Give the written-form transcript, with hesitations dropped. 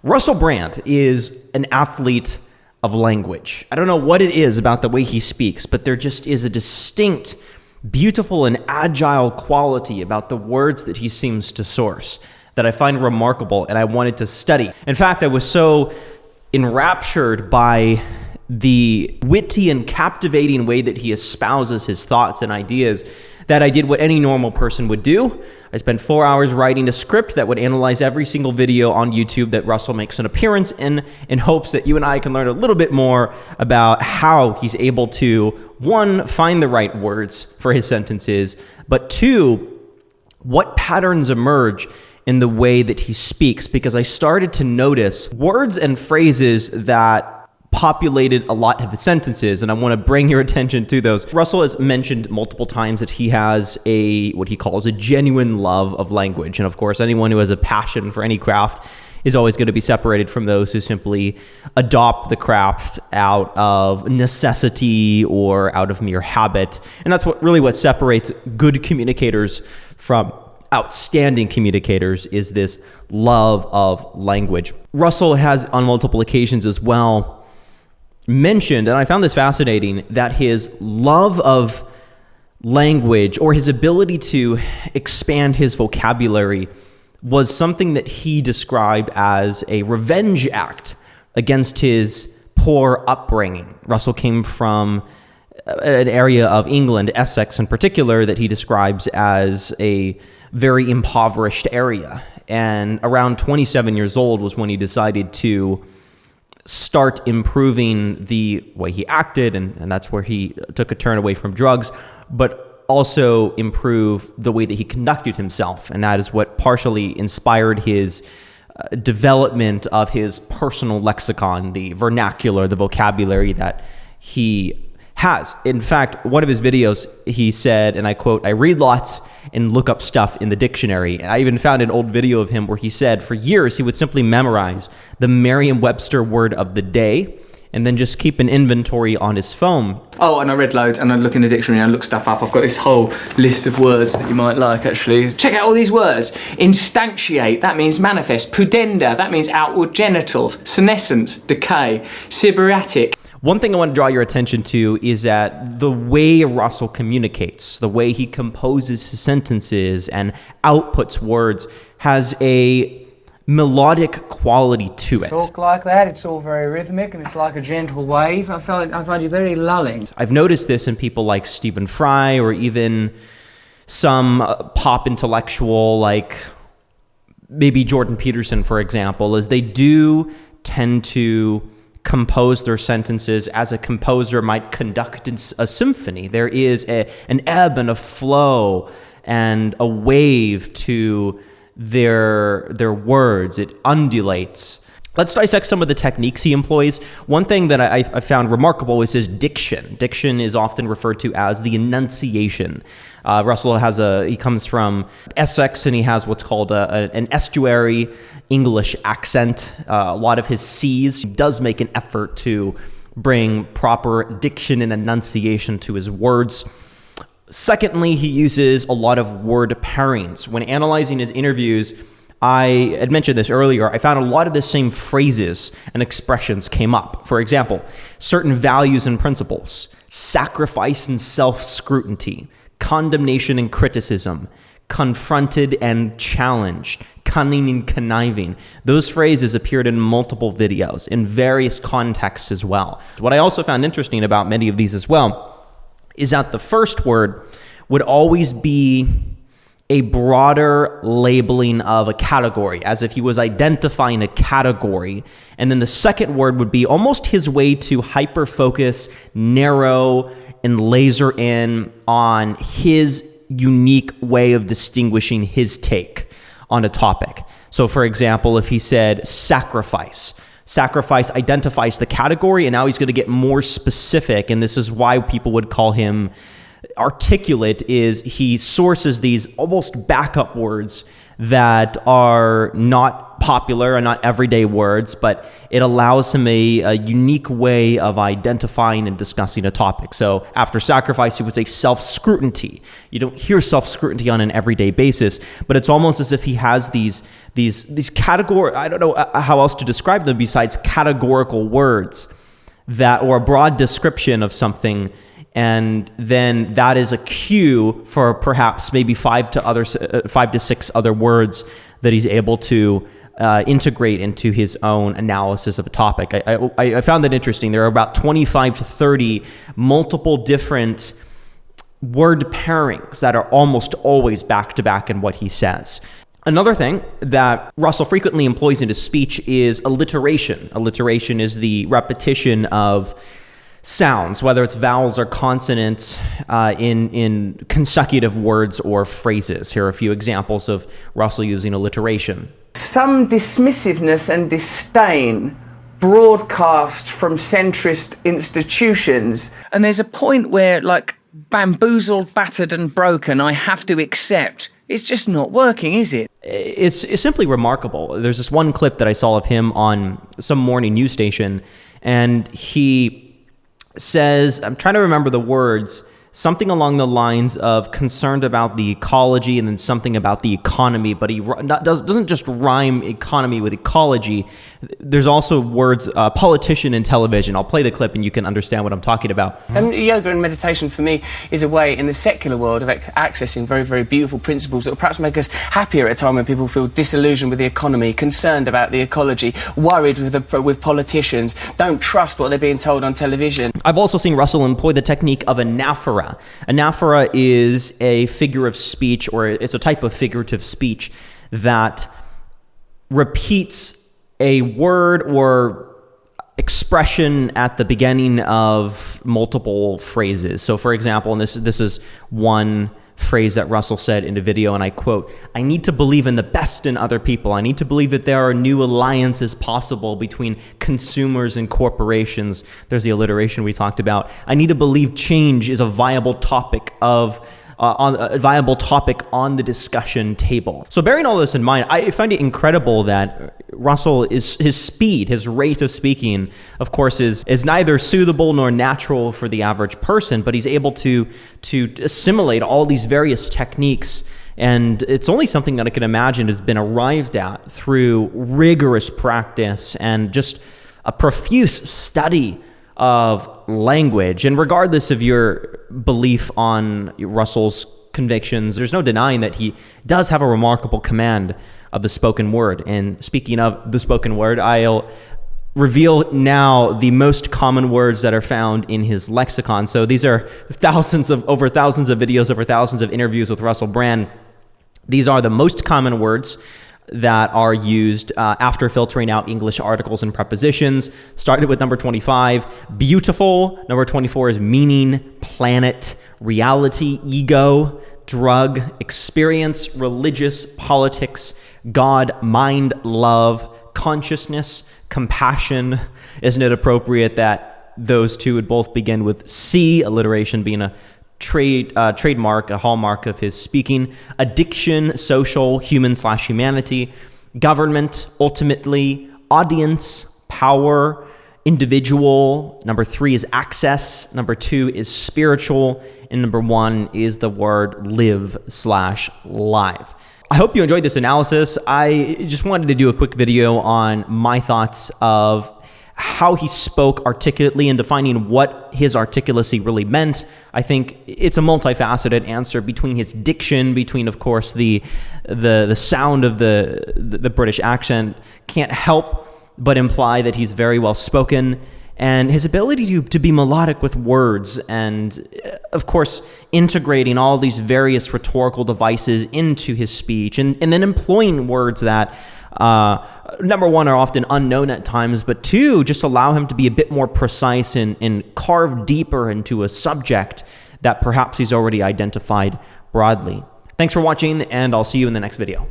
Russell Brand is an athlete of language. I don't know what it is about the way he speaks, but there just is a distinct, beautiful, and agile quality about the words that he seems to source that I find remarkable and I wanted to study. In fact, I was so enraptured by the witty and captivating way that he espouses his thoughts and ideas that I did what any normal person would do. I spent 4 hours writing a script that would analyze every single video on YouTube that Russell makes an appearance in hopes that you and I can learn a little bit more about how he's able to, one, find the right words for his sentences, but two, what patterns emerge in the way that he speaks, because I started to notice words and phrases that populated a lot of his sentences, and I want to bring your attention to those. Russell has mentioned multiple times that he has what he calls a genuine love of language. And of course, anyone who has a passion for any craft is always going to be separated from those who simply adopt the craft out of necessity or out of mere habit. And that's what separates good communicators from outstanding communicators, is this love of language. Russell has on multiple occasions as well mentioned, and I found this fascinating, that his love of language, or his ability to expand his vocabulary, was something that he described as a revenge act against his poor upbringing. Russell came from an area of England, Essex in particular, that he describes as a very impoverished area. And around 27 years old was when he decided to start improving the way he acted, and that's where he took a turn away from drugs, but also improve the way that he conducted himself. And that is what partially inspired his development of his personal lexicon, the vernacular, the vocabulary that he has. In fact, one of his videos, he said, and I quote, "I read lots and look up stuff in the dictionary." And I even found an old video of him where he said for years he would simply memorize the Merriam-Webster word of the day and then just keep an inventory on his phone. Oh, and I read loads, and I look in the dictionary and I look stuff up. I've got this whole list of words that you might like, actually. Check out all these words. Instantiate, that means manifest. Pudenda, that means outward genitals. Senescence, decay. Sybaritic. One thing I want to draw your attention to is that the way Russell communicates, the way he composes his sentences and outputs words, has a melodic quality to it. Talk like that, it's all very rhythmic and it's like a gentle wave. I find you very lulling. I've noticed this in people like Stephen Fry, or even some pop intellectual like maybe Jordan Peterson, for example, as they do tend to compose their sentences as a composer might conduct a symphony. There is an ebb and a flow and a wave to their words. It undulates. Let's dissect some of the techniques he employs. One thing that I found remarkable is his diction. Diction is often referred to as the enunciation. Russell he comes from Essex, and he has what's called an estuary English accent. A lot of his C's. He does make an effort to bring proper diction and enunciation to his words. Secondly, he uses a lot of word pairings. When analyzing his interviews, I had mentioned this earlier, I found a lot of the same phrases and expressions came up. For example, certain values and principles, sacrifice and self-scrutiny, condemnation and criticism, confronted and challenged, cunning and conniving. Those phrases appeared in multiple videos in various contexts as well. What I also found interesting about many of these as well is that the first word would always be a broader labeling of a category, as if he was identifying a category. And then the second word would be almost his way to hyper-focus, narrow, and laser in on his unique way of distinguishing his take on a topic. So for example, if he said sacrifice identifies the category, and now he's going to get more specific, and this is why people would call him articulate, is he sources these almost backup words that are not popular and not everyday words, but it allows him a unique way of identifying and discussing a topic. So after sacrifice, he would say self-scrutiny. You don't hear self-scrutiny on an everyday basis, but it's almost as if he has these category, I don't know how else to describe them besides categorical words that, or a broad description of something, and then that is a cue for perhaps maybe 5 to 6 other words that he's able to integrate into his own analysis of a topic. I found that interesting. There are about 25 to 30 multiple different word pairings that are almost always back to back in what he says. Another thing that Russell frequently employs in his speech is alliteration. Alliteration is the repetition of sounds, whether it's vowels or consonants, in consecutive words or phrases. Here are a few examples of Russell using alliteration. Some dismissiveness and disdain broadcast from centrist institutions. And there's a point where, like, bamboozled, battered and broken, I have to accept it's just not working, is it? It's simply remarkable. There's this one clip that I saw of him on some morning news station, and he says, I'm trying to remember the words, something along the lines of concerned about the ecology and then something about the economy, but he doesn't just rhyme economy with ecology. There's also words, politician and television. I'll play the clip and you can understand what I'm talking about. And yoga and meditation for me is a way in the secular world of accessing very, very beautiful principles that will perhaps make us happier at a time when people feel disillusioned with the economy, concerned about the ecology, worried with politicians, don't trust what they're being told on television. I've also seen Russell employ the technique of anaphora. Anaphora is a figure of speech, or it's a type of figurative speech that repeats a word or expression at the beginning of multiple phrases. So for example, and this is one phrase that Russell said in the video, and I quote, "I need to believe in the best in other people. I need to believe that there are new alliances possible between consumers and corporations." There's the alliteration we talked about. "I need to believe change is a viable topic on the discussion table." So bearing all this in mind, I find it incredible that Russell his speed, his rate of speaking, of course, is neither suitable nor natural for the average person, but he's able to assimilate all these various techniques. And it's only something that I can imagine has been arrived at through rigorous practice and just a profuse study of language. And regardless of your belief on Russell's convictions, there's no denying that he does have a remarkable command of the spoken word. And speaking of the spoken word, I'll reveal now the most common words that are found in his lexicon. So these are over thousands of videos, over thousands of interviews with Russell Brand. These are the most common words that are used after filtering out English articles and prepositions. Started with number 25, beautiful. Number 24 is meaning, planet, reality, ego, drug, experience, religious, politics, God, mind, love, consciousness, compassion. Isn't it appropriate that those two would both begin with C, alliteration being a trademark, a hallmark of his speaking. Addiction, social, human/humanity, government, ultimately, audience, power, individual. Number 3 is access. Number 2 is spiritual. And number 1 is the word live/live. I hope you enjoyed this analysis. I just wanted to do a quick video on my thoughts of how he spoke articulately and defining what his articulacy really meant. I think it's a multifaceted answer between his diction, between, of course, the sound of the British accent can't help but imply that he's very well spoken, and his ability to be melodic with words, and of course integrating all these various rhetorical devices into his speech, and then employing words that number 1 are often unknown at times, but 2 just allow him to be a bit more precise and carve deeper into a subject that perhaps he's already identified broadly. Thanks for watching, and I'll see you in the next video.